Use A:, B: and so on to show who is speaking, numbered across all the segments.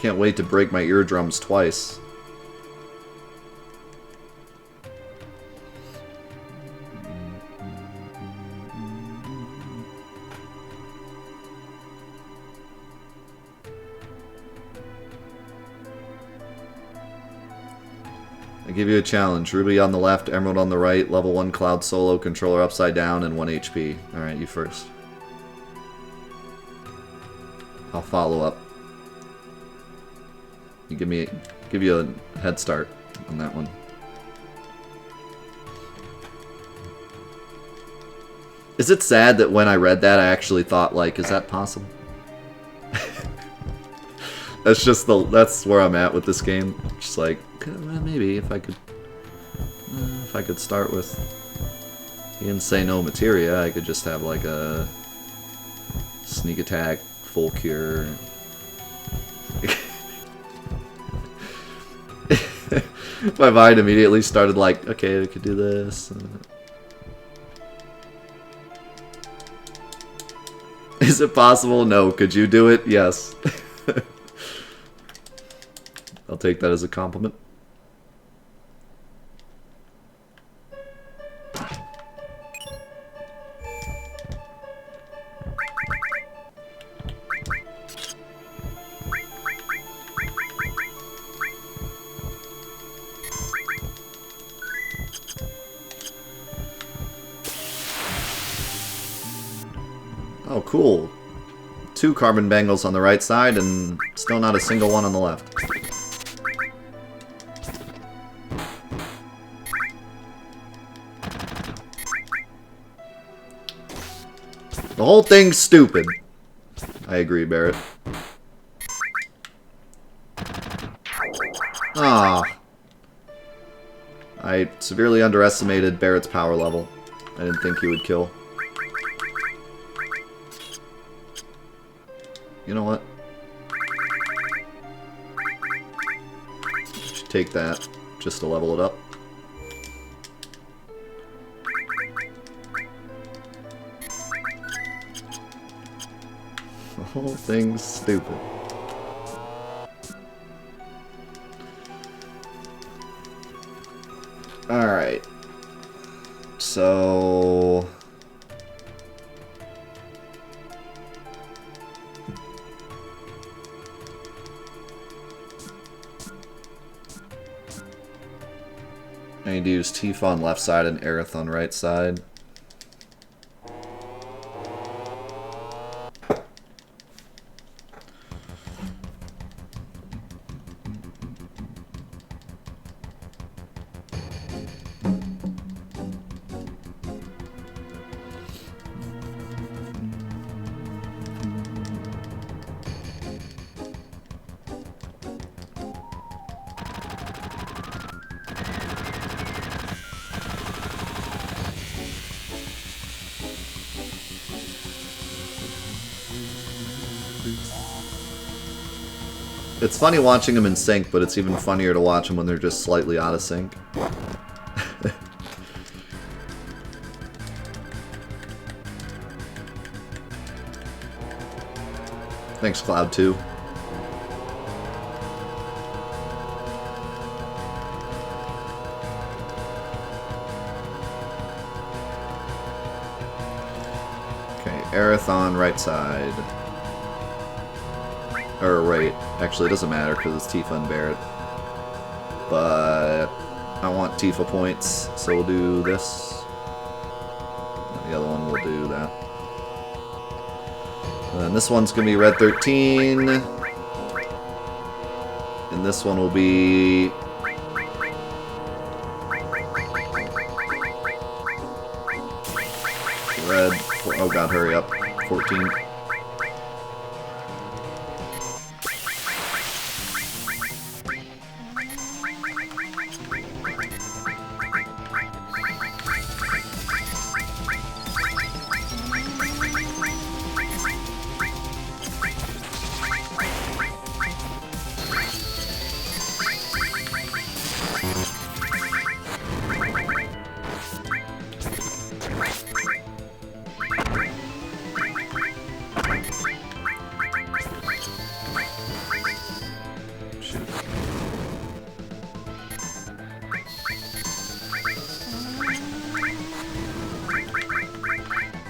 A: Can't wait to break my eardrums twice. I give you a challenge. Ruby on the left, Emerald on the right, level 1 Cloud solo, controller upside down, and 1 HP. Alright, you first. I'll follow up. You give you a head start on that one. Is it sad that when I read that I actually thought, like, is that possible? That's where I'm at with this game. Just like, maybe if I could start with, he didn't say no materia, I could just have like a sneak attack, full cure. My mind immediately started like, okay, we could do this. Is it possible? No. Could you do it? Yes. I'll take that as a compliment. Oh, cool. 2 carbon bangles on the right side and still not a single one on the left. The whole thing's stupid. I agree, Barrett. Ah. I severely underestimated Barrett's power level. I didn't think he would kill. You know what? Should take that just to level it up. The whole thing's stupid. Alright. So... I need to use Tifa on left side and Aerith on right side. It's funny watching them in sync, but it's even funnier to watch them when they're just slightly out of sync. Thanks, Cloud 2. Okay, Aerith on right side. Or right. Actually, it doesn't matter because it's Tifa and Barrett. But I want Tifa points, so we'll do this. And the other one will do that. And this one's going to be Red 13. And this one will be... Red... Oh god, hurry up. 14.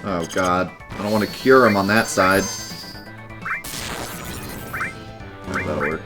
A: Oh god. I don't want to cure him on that side. That'll work.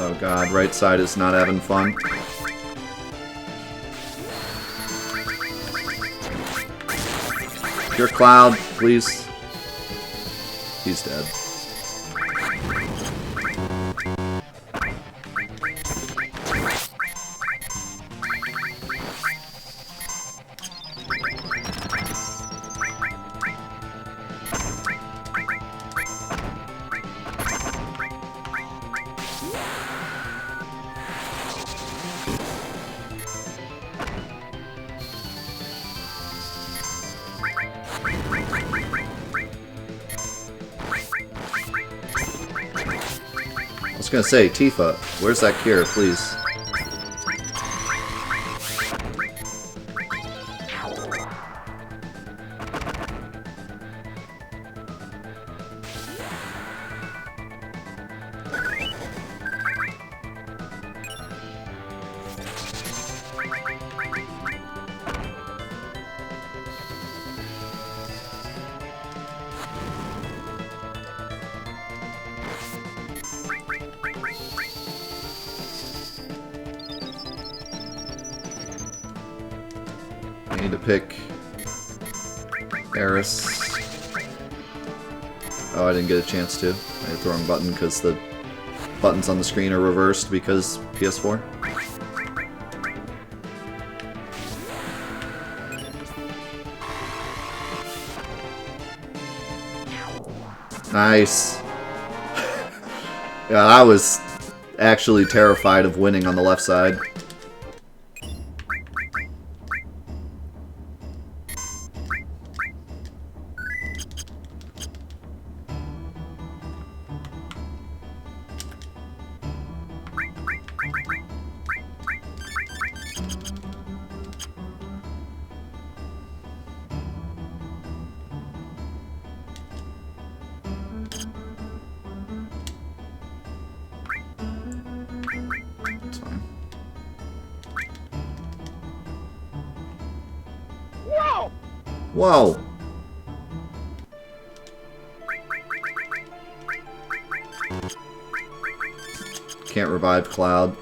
A: Oh god, right side is not having fun. Cure Cloud, please. He's dead. I was gonna say, Tifa, where's that cure, please? I need to pick Eris. Oh, I didn't get a chance to. I hit the wrong button because the buttons on the screen are reversed because PS4. Nice. Yeah, I was actually terrified of winning on the left side. Whoa! Can't revive Cloud.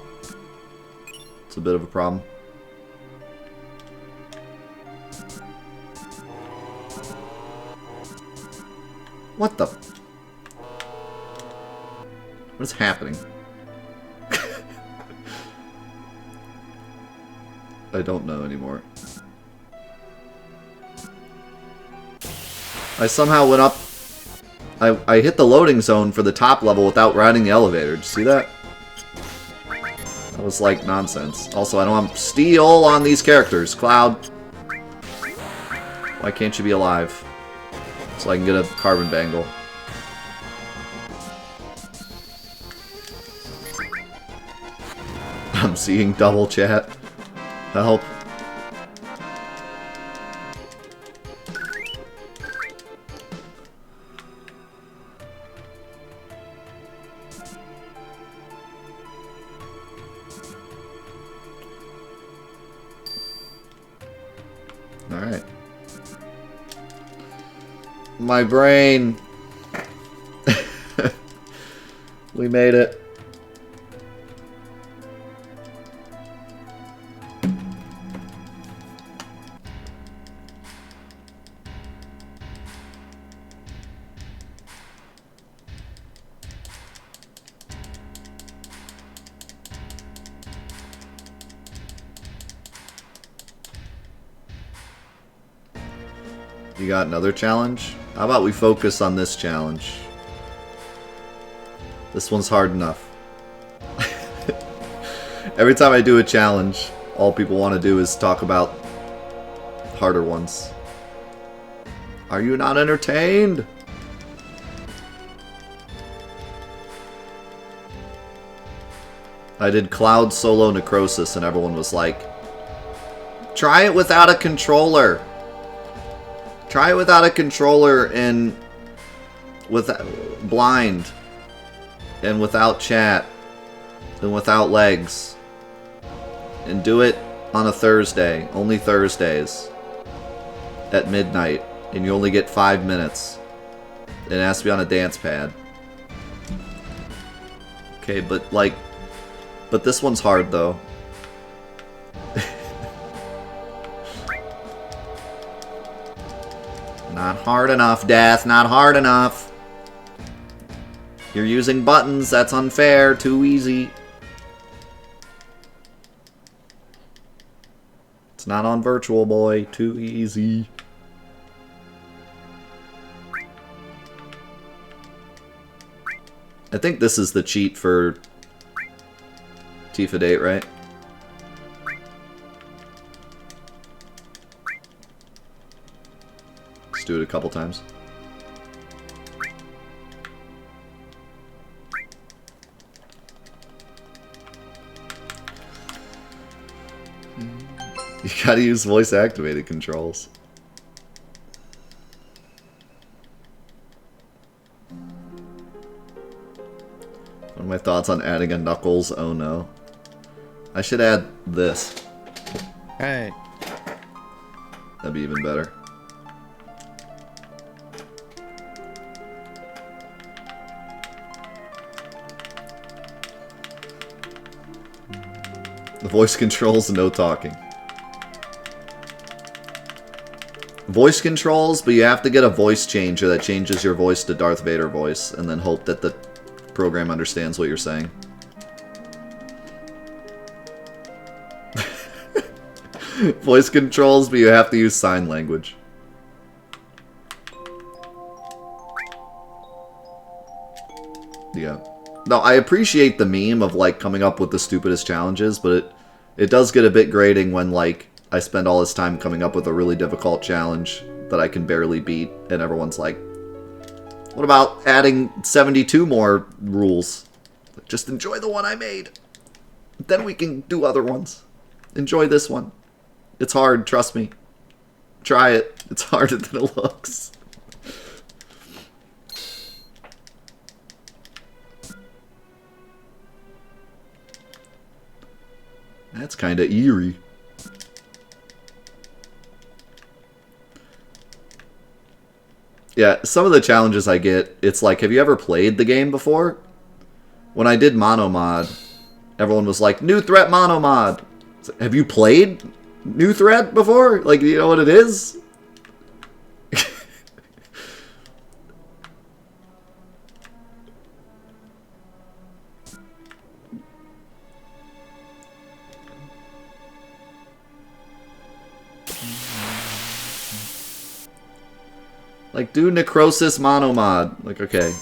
A: It's a bit of a problem. What the? What is happening? I don't know anymore. I somehow went up... I hit the loading zone for the top level without riding the elevator. Did you see that? That was like nonsense. Also, I don't have steel on these characters. Cloud. Why can't you be alive? So I can get a carbon bangle. I'm seeing double chat. Help. Alright. My brain. We made it. You got another challenge? How about we focus on this challenge? This one's hard enough. Every time I do a challenge, all people want to do is talk about harder ones. Are you not entertained? I did Cloud Solo Necrosis and everyone was like, try it without a controller. Try it without a controller and with blind and without chat and without legs. And do it on a Thursday, only Thursdays at midnight, and you only get 5 minutes. It has to be on a dance pad. Okay, but this one's hard though. Not hard enough, Death, not hard enough. You're using buttons, that's unfair, too easy. It's not on Virtual Boy, too easy. I think this is the cheat for FFVIII, right? Let's do it a couple times. You gotta use voice-activated controls. What are my thoughts on adding a Knuckles? Oh no. I should add this.
B: Hey.
A: That'd be even better. The voice controls, no talking. Voice controls, but you have to get a voice changer that changes your voice to Darth Vader voice, and then hope that the program understands what you're saying. Voice controls, but you have to use sign language. Yeah. No, I appreciate the meme of, like, coming up with the stupidest challenges, but it does get a bit grating when, like, I spend all this time coming up with a really difficult challenge that I can barely beat, and everyone's like, what about adding 72 more rules? Just enjoy the one I made. Then we can do other ones. Enjoy this one. It's hard, trust me. Try it. It's harder than it looks. That's kind of eerie. Yeah, some of the challenges I get, it's like, have you ever played the game before? When I did Monomod, everyone was like, new threat Monomod. Like, have you played New Threat before? Like, you know what it is? Like, do Necrosis Monomod. Like, okay.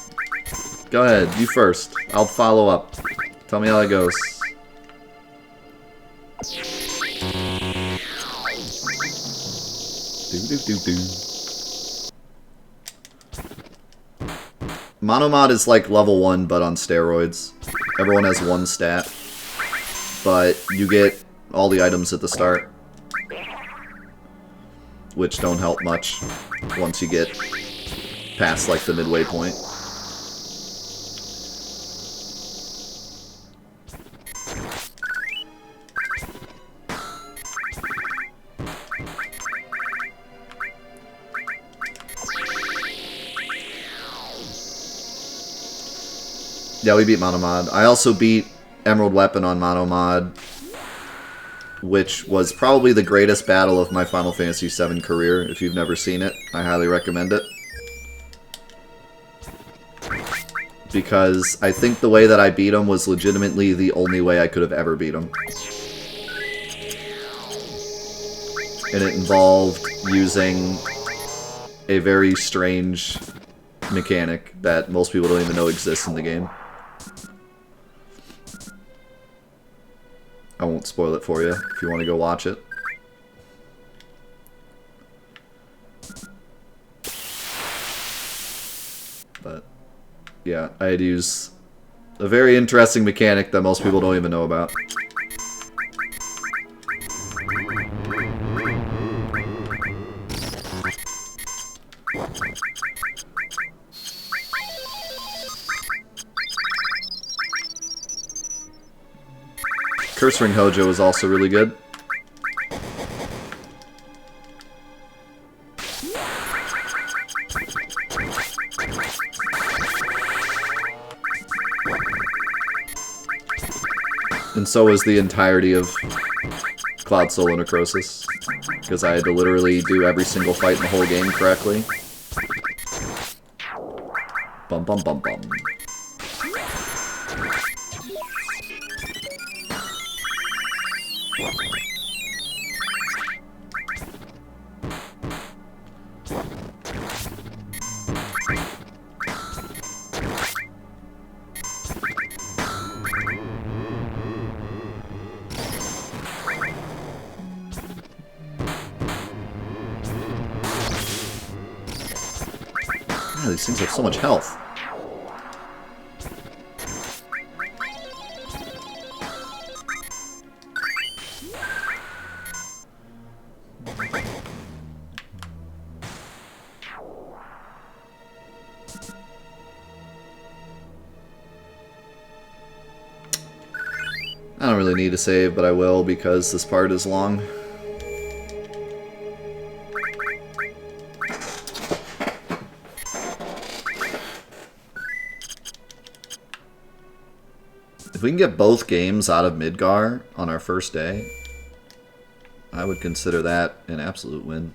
A: Go ahead, you first. I'll follow up. Tell me how it goes. Monomod is like level 1, but on steroids. Everyone has one stat. But you get all the items at the start. Which don't help much once you get past, like, the midway point. Yeah, we beat Monomod. I also beat Emerald Weapon on Monomod, which was probably the greatest battle of my Final Fantasy VII career. If you've never seen it, I highly recommend it. Because I think the way that I beat him was legitimately the only way I could have ever beat him. And it involved using a very strange mechanic that most people don't even know exists in the game. I won't spoil it for you if you want to go watch it. But yeah, I had to use a very interesting mechanic that most people don't even know about. Curse Ring Hojo is also really good. And so is the entirety of Cloud Soul and Necrosis, because I had to literally do every single fight in the whole game correctly. Bum bum bum bum. These things have so much health. I don't really need to save, but I will because this part is long. If we can get both games out of Midgar on our first day, I would consider that an absolute win.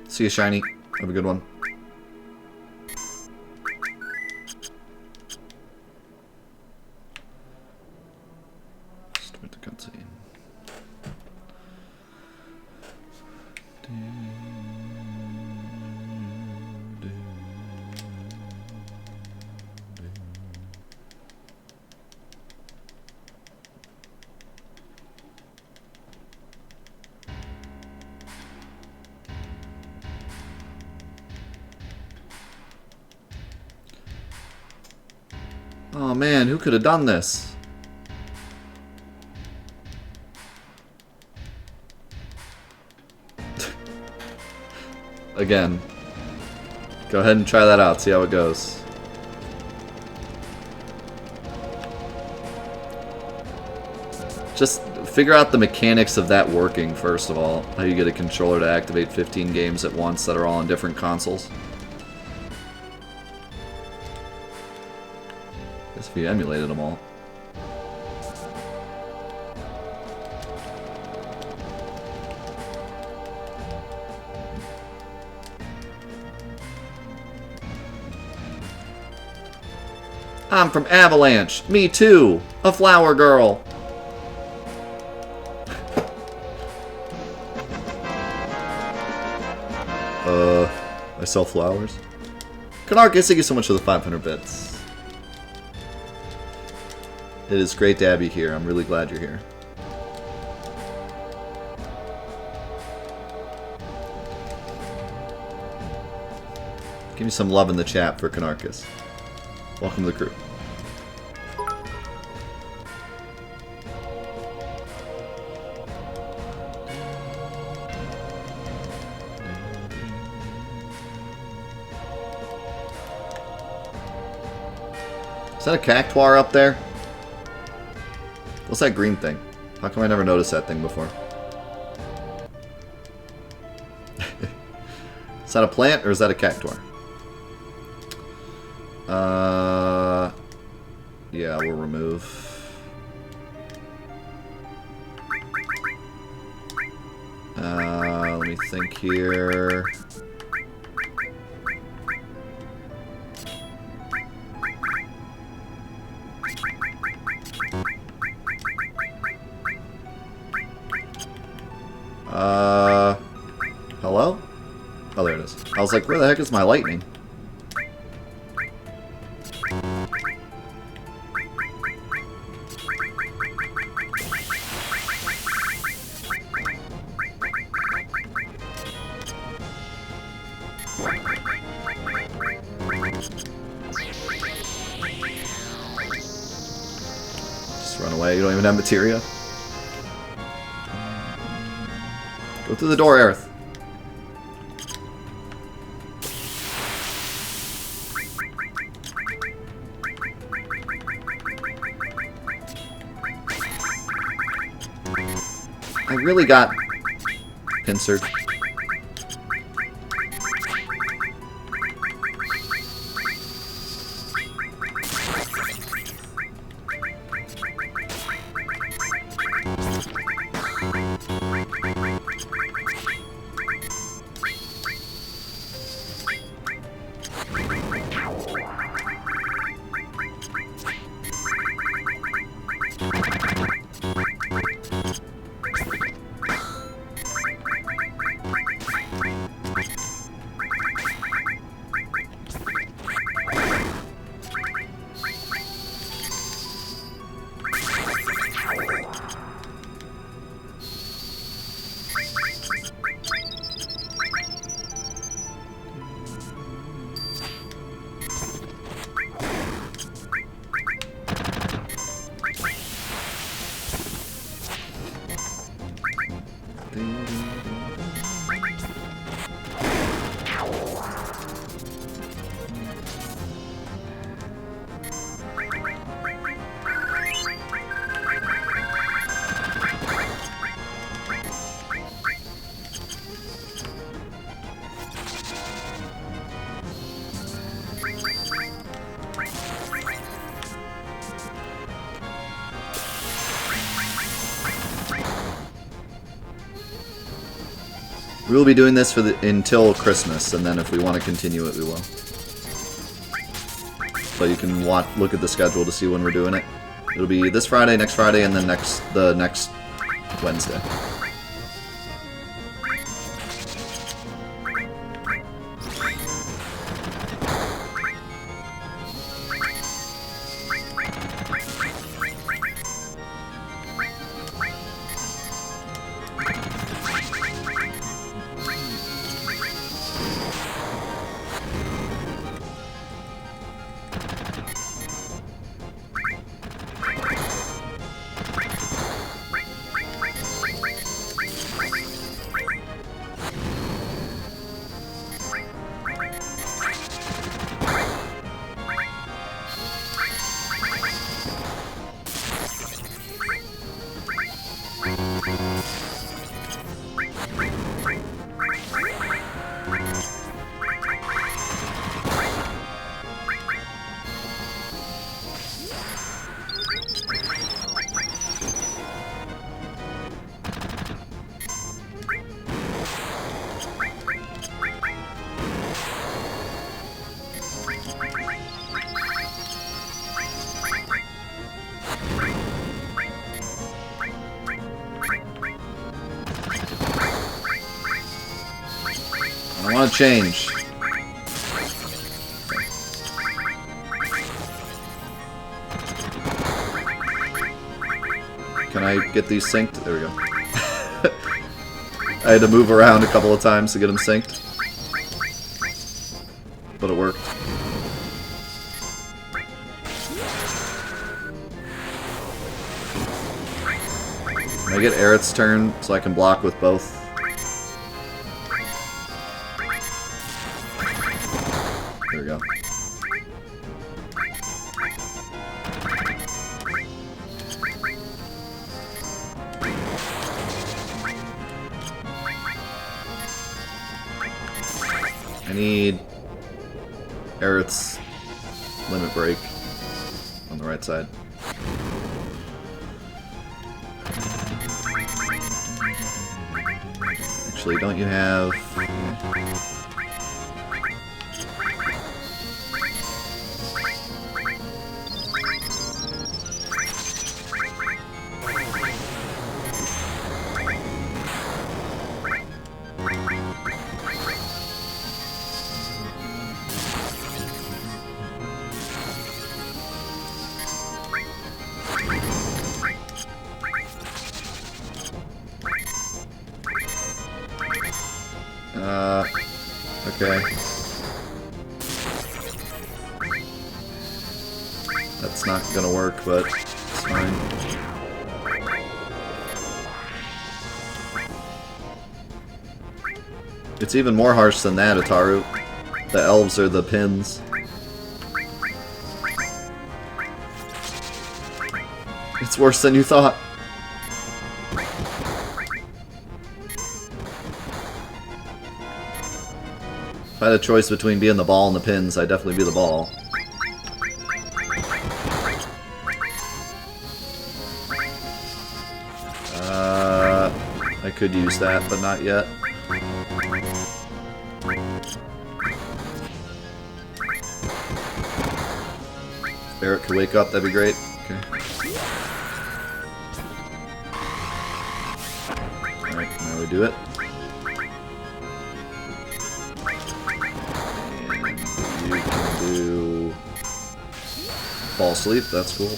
A: See you, Shiny. Have a good one. Start the cutscene. Oh man, who could have done this? Again. Go ahead and try that out, see how it goes. Just figure out the mechanics of that working, first of all. How you get a controller to activate 15 games at once that are all on different consoles. Guess if you emulated them all. I'm from Avalanche. Me too. A flower girl. I sell flowers. Canarcus, thank you so much for the 500 bits. It is great to have you here. I'm really glad you're here. Give me some love in the chat for Canarcus. Welcome to the crew. Is that a cactuar up there? What's that green thing? How come I never noticed that thing before? Is that a plant or is that a cactuar? Yeah, we'll remove. Let me think here. Hello? Oh, there it is. I was like, where the heck is my lightning? Just run away, you don't even have materia. Go through the door, Aerith. I really got pincered. We will be doing this for until Christmas, and then if we want to continue it, we will. So you can look at the schedule to see when we're doing it. It'll be this Friday, next Friday, and then the next Wednesday. I want to change. Can I get these synced? There we go. I had to move around a couple of times to get them synced. But it worked. Can I get Aerith's turn so I can block with both? There we go. I need Aerith's limit break on the right side. Actually, don't you have... Okay. That's not gonna work, but it's fine. It's even more harsh than that, Ataru. The elves are the pins. It's worse than you thought. If I had a choice between being the ball and the pins, I'd definitely be the ball. I could use that, but not yet. If Barrett could wake up, that'd be great. Okay. Alright, now we do it. And you can do fall asleep, that's cool.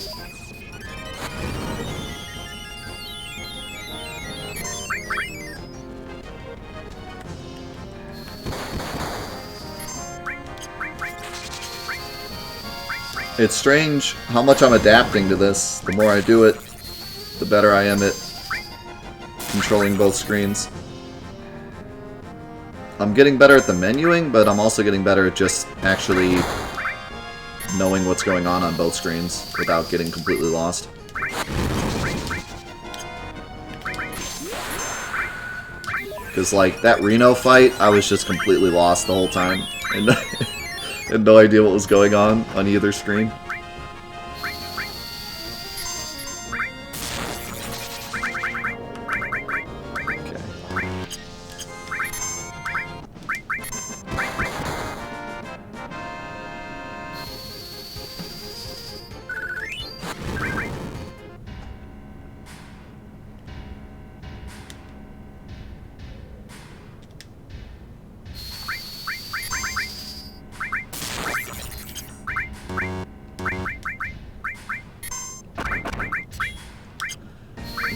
A: It's strange how much I'm adapting to this. The more I do it, the better I am at controlling both screens. I'm getting better at the menuing, but I'm also getting better at just actually knowing what's going on both screens without getting completely lost. Because, like, that Reno fight, I was just completely lost the whole time. And had no idea what was going on either screen.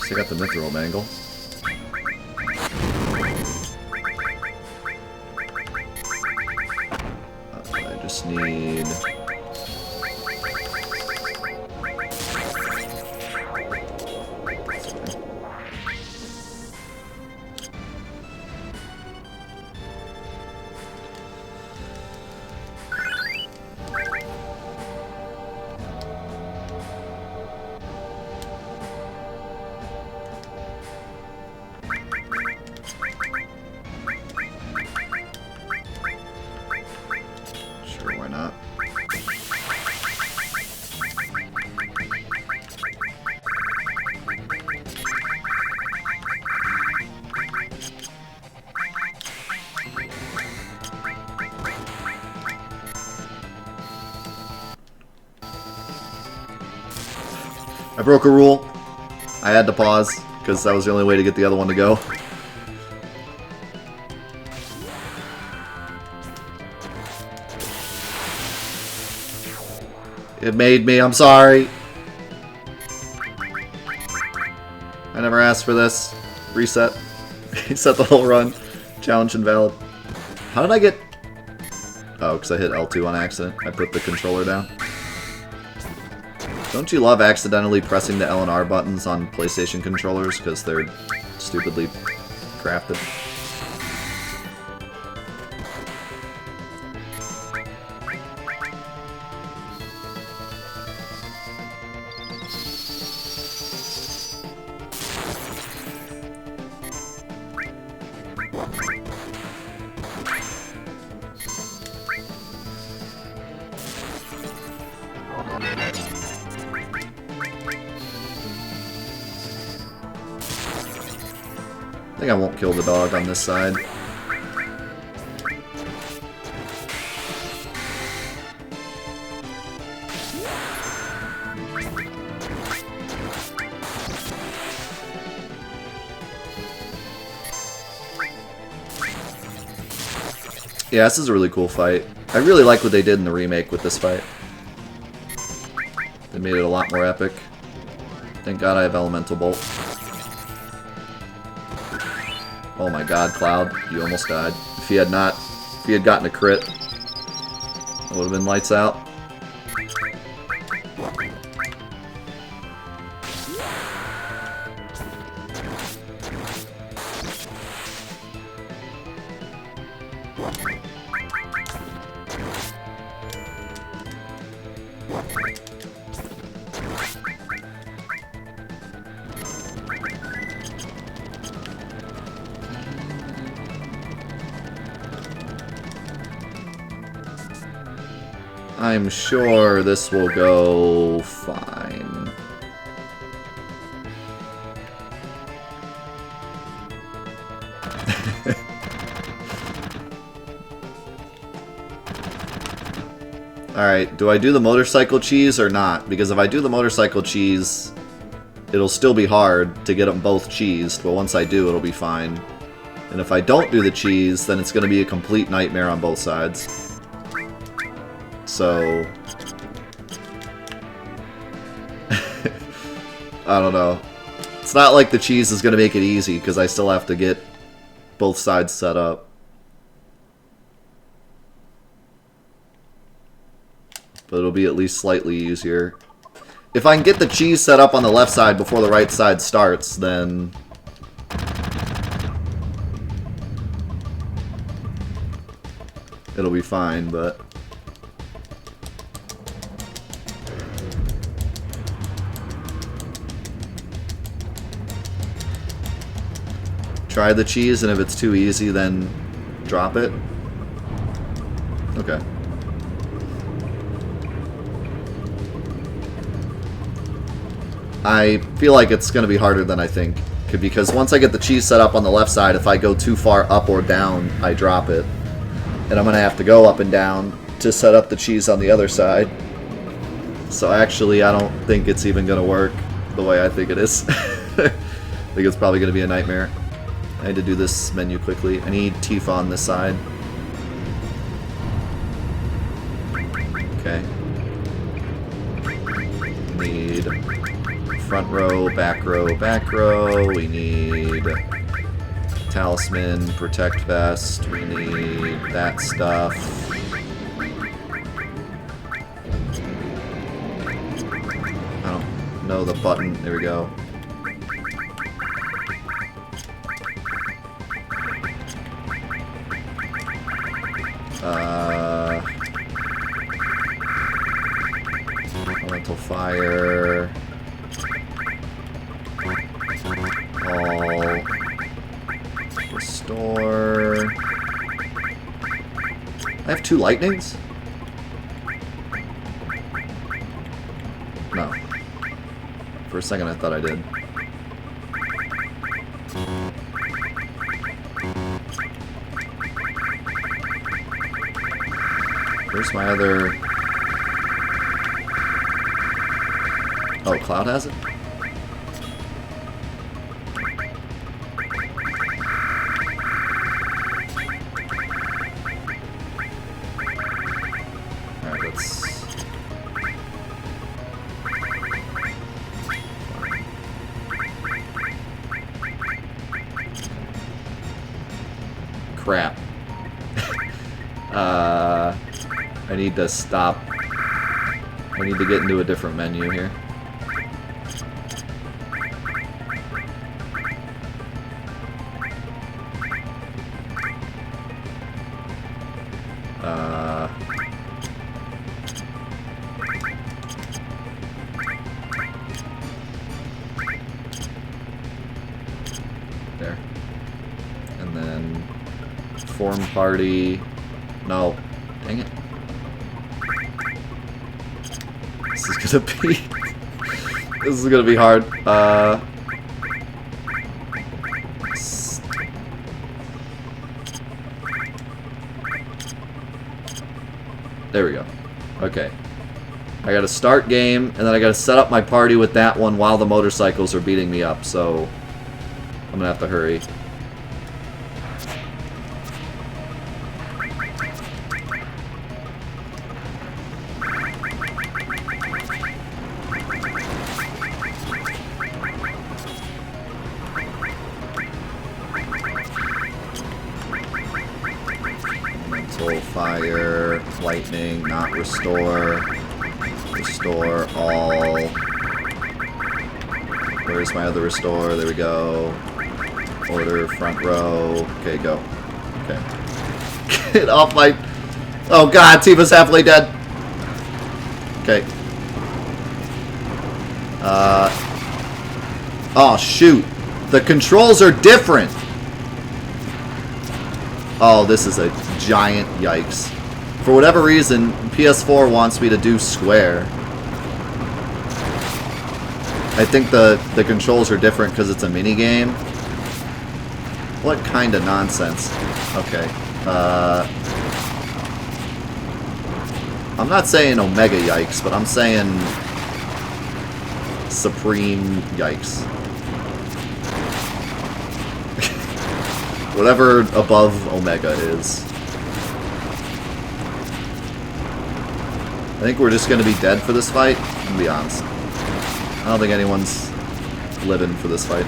A: I got the mithril mangle. I just need... I broke a rule. I had to pause, because that was the only way to get the other one to go. It made me, I'm sorry. I never asked for this. Reset. Reset the whole run. Challenge invalid. How did I get... Oh, because I hit L2 on accident. I put the controller down. Don't you love accidentally pressing the L and R buttons on PlayStation controllers because they're stupidly crafted? I think I won't kill the dog on this side. Yeah, this is a really cool fight. I really like what they did in the remake with this fight. They made it a lot more epic. Thank God I have Elemental Bolt. Oh my god, Cloud, you almost died. If he had gotten a crit, it would have been lights out. I'm sure this will go fine. Alright, do I do the motorcycle cheese or not? Because if I do the motorcycle cheese, it'll still be hard to get them both cheesed, but once I do, it'll be fine. And if I don't do the cheese, then it's going to be a complete nightmare on both sides. So... I don't know. It's not like the cheese is going to make it easy, because I still have to get both sides set up. But it'll be at least slightly easier. If I can get the cheese set up on the left side before the right side starts, then... it'll be fine, but... try the cheese, and if it's too easy, then drop it. Okay. I feel like it's going to be harder than I think. Because once I get the cheese set up on the left side, if I go too far up or down, I drop it. And I'm going to have to go up and down to set up the cheese on the other side. So actually, I don't think it's even going to work the way I think it is. I think it's probably going to be a nightmare. I need to do this menu quickly. I need Tifa on this side. Okay. Need front row, back row, back row. We need talisman, protect vest. We need that stuff. I don't know the button. There we go. Elemental fire. All. Restore. I have 2 lightnings? No. For a second I thought I did. Where's my other... oh, Cloud has it? Alright, let's... crap. I need to stop. I need to get into a different menu here. There. And then form party. No. Dang it. This is gonna be... this is gonna be hard. There we go. Okay. I gotta start game, and then I gotta set up my party with that one while the motorcycles are beating me up, so... I'm gonna have to hurry. Elemental, fire, lightning, not restore. Restore all. Where's my other restore? There we go. Order, front row. Okay, go. Okay. Get off my... Oh god, Tifa's halfway dead. Okay. Oh shoot. The controls are different. Oh, this is a giant yikes. For whatever reason, PS4 wants me to do square. I think the controls are different because it's a mini game. What kind of nonsense? Okay. I'm not saying Omega yikes, but I'm saying Supreme yikes. Whatever above Omega is. I think we're just going to be dead for this fight, to be honest. I don't think anyone's living for this fight.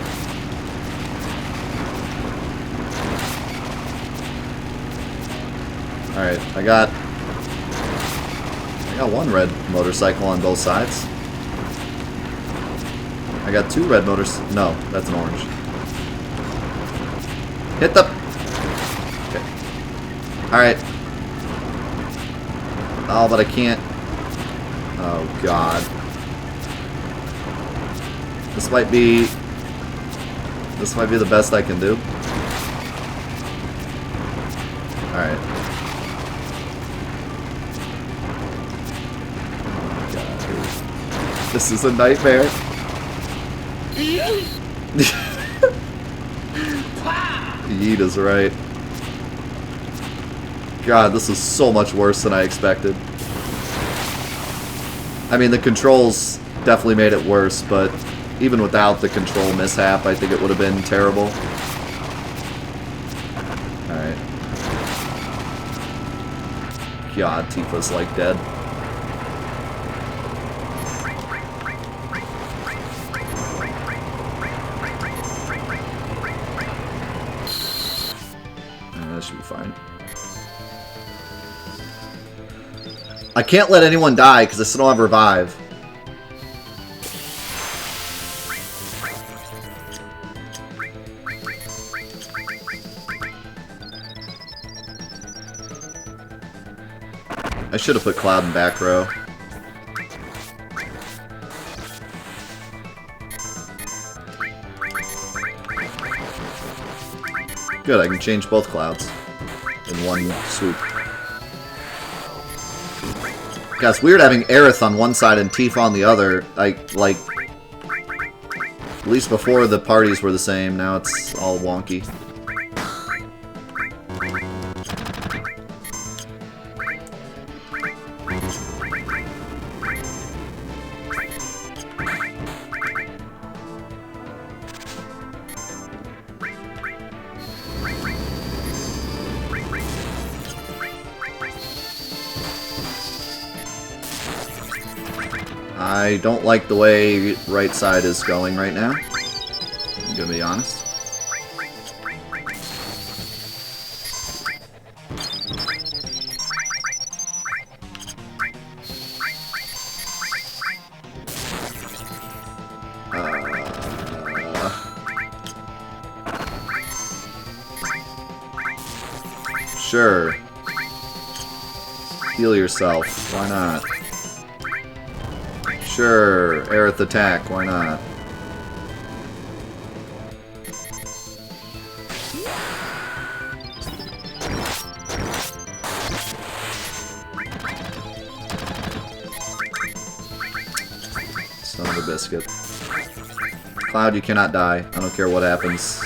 A: Alright, I got one red motorcycle on both sides. I got two red motors. No, that's an orange. Hit the... Okay. Alright. Oh, but I can't... Oh, God. This might be the best I can do. Alright. Oh, God. This is a nightmare. Yeet is right. God, this is so much worse than I expected. I mean, the controls definitely made it worse, but even without the control mishap, I think it would have been terrible. Alright. God, Tifa's like dead. That should be fine. I can't let anyone die because I still don't have revive. I should have put Cloud in back row. Good, I can change both Clouds in one swoop. Yeah, it's weird having Aerith on one side and Tifa on the other. Like, at least before the parties were the same, now it's all wonky. I don't like the way right side is going right now. I'm gonna be honest. Sure. Heal yourself. Why not? Sure, Aerith attack, why not? Son of a biscuit. Cloud, you cannot die. I don't care what happens.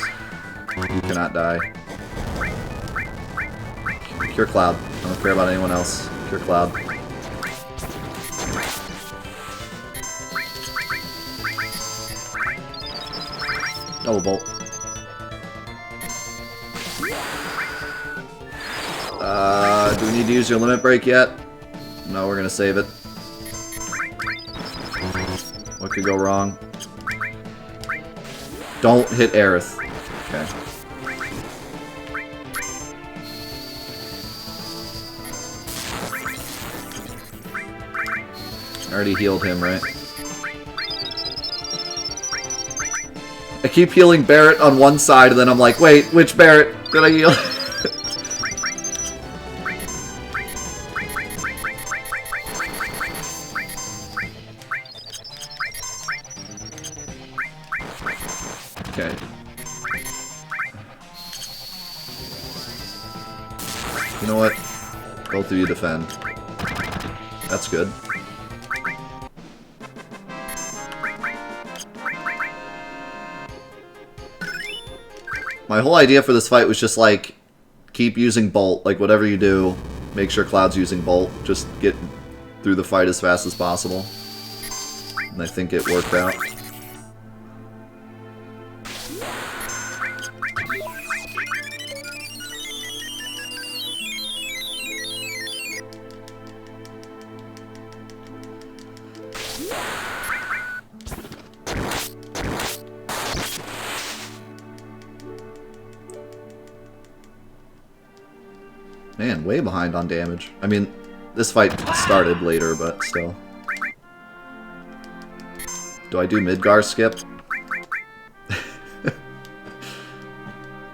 A: You cannot die. Cure Cloud. I don't care about anyone else. Cure Cloud. Double bolt. Do we need to use your limit break yet? No, we're gonna save it. What could go wrong? Don't hit Aerith. Okay. I already healed him, right? I keep healing Barrett on one side, and then I'm like, wait, which Barrett did I heal? Okay. You know what? Both of you defend. That's good. My whole idea for this fight was just like, keep using Bolt. Like, whatever you do, make sure Cloud's using Bolt. Just get through the fight as fast as possible. And I think it worked out. Man, way behind on damage. I mean, this fight started later, but still. Do I do Midgar skip?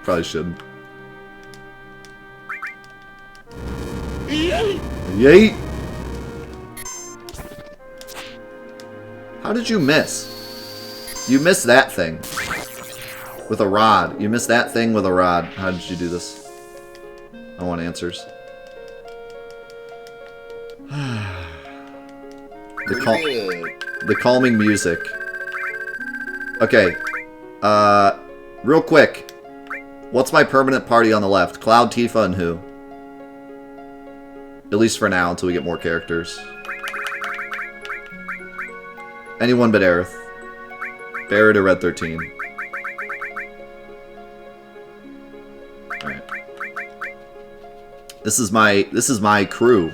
A: Probably shouldn't. Yeet! How did you miss? You missed that thing. With a rod. You missed that thing with a rod. How did you do this? I want answers. The calming music. Okay. Real quick. What's my permanent party on the left? Cloud, Tifa, and who? At least for now, until we get more characters. Anyone but Aerith. Barrett or Red 13. Alright. This is my crew.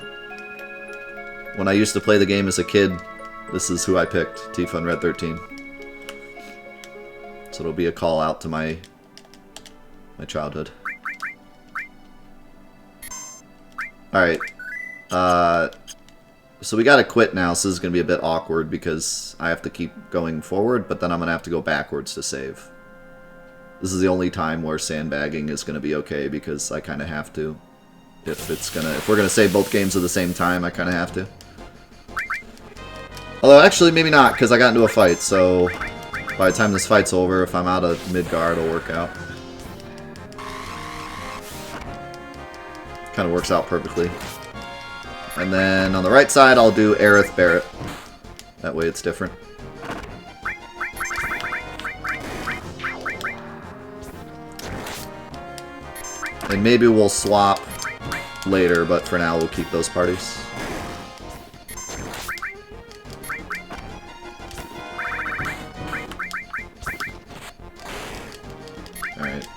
A: When I used to play the game as a kid, this is who I picked, Tifa and Red 13. So it'll be a call out to my childhood. Alright. So we gotta quit now, so this is gonna be a bit awkward because I have to keep going forward, but then I'm gonna have to go backwards to save. This is the only time where sandbagging is gonna be okay because I kinda have to. If we're gonna save both games at the same time, I kinda have to. Although actually maybe not, because I got into a fight, so by the time this fight's over, if I'm out of Midgar, it'll work out. Kinda works out perfectly. And then on the right side, I'll do Aerith Barrett. That way it's different. And maybe we'll swap later, but for now we'll keep those parties. Alright.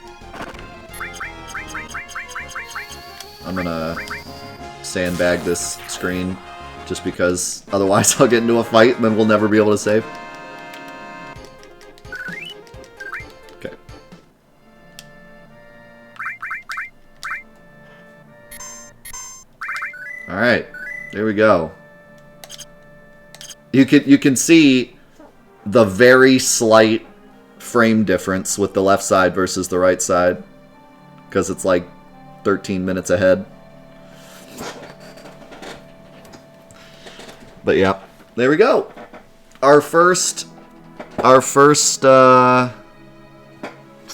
A: I'm gonna sandbag this screen just because otherwise I'll get into a fight and then we'll never be able to save. Okay. Alright, there we go. You can see the very slight frame difference with the left side versus the right side because it's like 13 minutes ahead. But yeah, there we go. Our first 4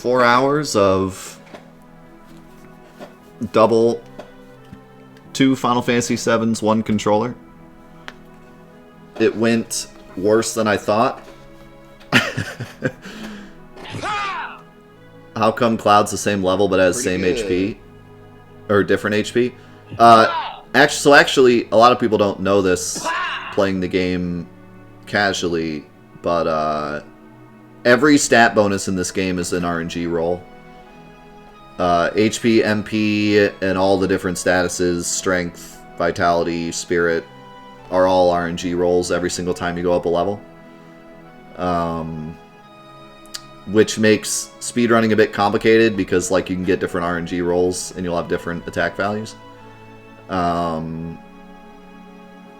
A: hours of double 2 Final Fantasy VII's, 1 controller. It went worse than I thought. How come Cloud's the same level but has the same HP? Or different HP? Actually, a lot of people don't know this playing the game casually, but every stat bonus in this game is an RNG roll. HP, MP, and all the different statuses, strength, vitality, spirit, are all RNG rolls every single time you go up a level. Which makes speedrunning a bit complicated because like you can get different RNG rolls and you'll have different attack values.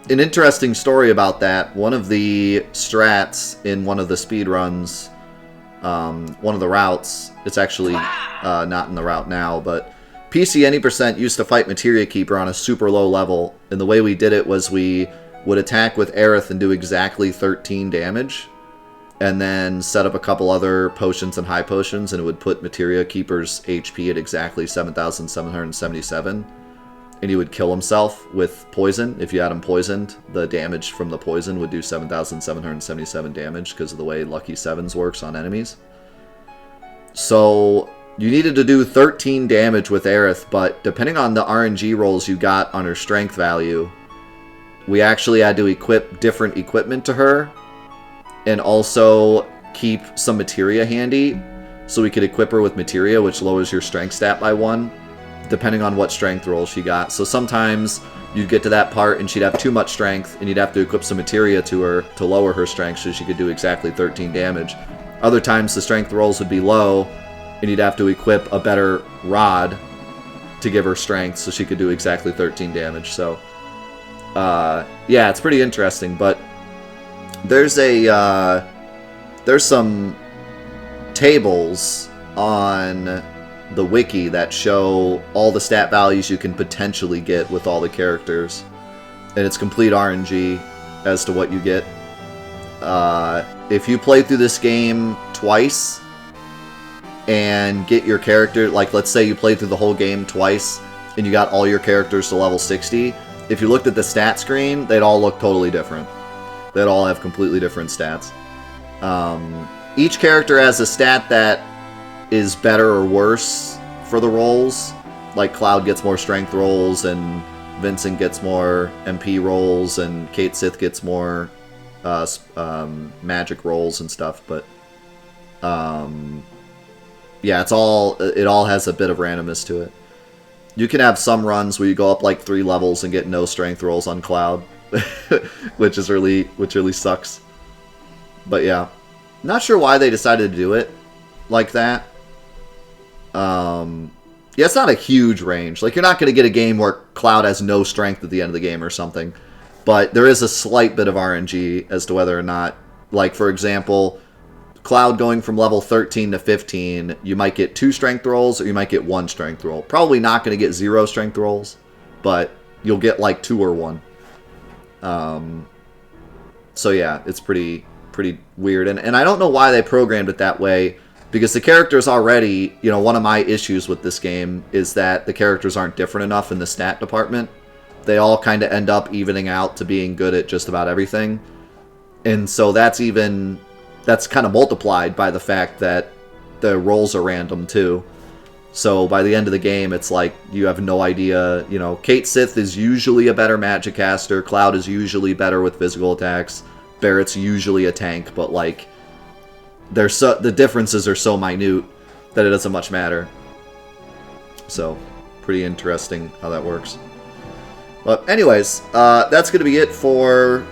A: an interesting story about that. One of the strats in one of the speedruns, one of the routes, it's actually not in the route now, but PC Any Percent used to fight Materia Keeper on a super low level, and the way we did it was we would attack with Aerith and do exactly 13 damage, and then set up a couple other potions and high potions, and it would put Materia Keeper's HP at exactly 7,777. And he would kill himself with poison. If you had him poisoned, the damage from the poison would do 7,777 damage because of the way Lucky Sevens works on enemies. So you needed to do 13 damage with Aerith, but depending on the RNG rolls you got on her strength value, we actually had to equip different equipment to her and also keep some materia handy so we could equip her with materia, which lowers your strength stat by 1. Depending on what strength roll she got. So sometimes you'd get to that part and she'd have too much strength and you'd have to equip some materia to her to lower her strength so she could do exactly 13 damage. Other times the strength rolls would be low and you'd have to equip a better rod to give her strength so she could do exactly 13 damage. So yeah, it's pretty interesting, but there's some tables on the wiki that show all the stat values you can potentially get with all the characters, and it's complete RNG as to what you get. If you play through this game twice and get your character, like let's say you played through the whole game twice and you got all your characters to level 60, if you looked at the stat screen, they'd all look totally different. They'd all have completely different stats. Each character has a stat that is better or worse for the rolls. Like Cloud gets more strength rolls, and Vincent gets more MP rolls, and Kate Sith gets more magic rolls and stuff. But yeah, it all has a bit of randomness to it. You can have some runs where you go up like 3 levels and get no strength rolls on Cloud, which really sucks. But yeah, not sure why they decided to do it like that. Yeah, it's not a huge range. Like, you're not going to get a game where Cloud has no strength at the end of the game or something. But there is a slight bit of RNG as to whether or not, like, for example, Cloud going from level 13 to 15, you might get 2 strength rolls or you might get 1 strength roll. Probably not going to get 0 strength rolls, but you'll get, like, 2 or 1. So, yeah, it's pretty weird. And I don't know why they programmed it that way. Because the characters already, you know, one of my issues with this game is that the characters aren't different enough in the stat department. They all kind of end up evening out to being good at just about everything. And so that's kind of multiplied by the fact that the rolls are random too. So by the end of the game, it's like you have no idea, you know, Kate Sith is usually a better magic caster, Cloud is usually better with physical attacks, Barrett's usually a tank, but like, the differences are so minute that it doesn't much matter. So, pretty interesting how that works. But anyways, that's going to be it for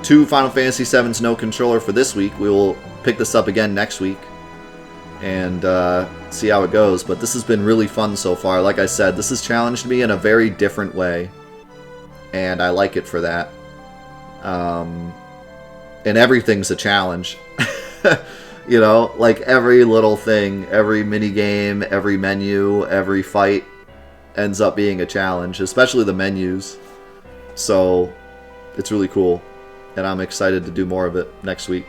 A: 2 Final Fantasy VII's No Controller for this week. We will pick this up again next week and see how it goes. But this has been really fun so far. Like I said, this has challenged me in a very different way, and I like it for that. And everything's a challenge. You know, like every little thing, every mini game, every menu, every fight ends up being a challenge, especially the menus. So it's really cool, and I'm excited to do more of it next week.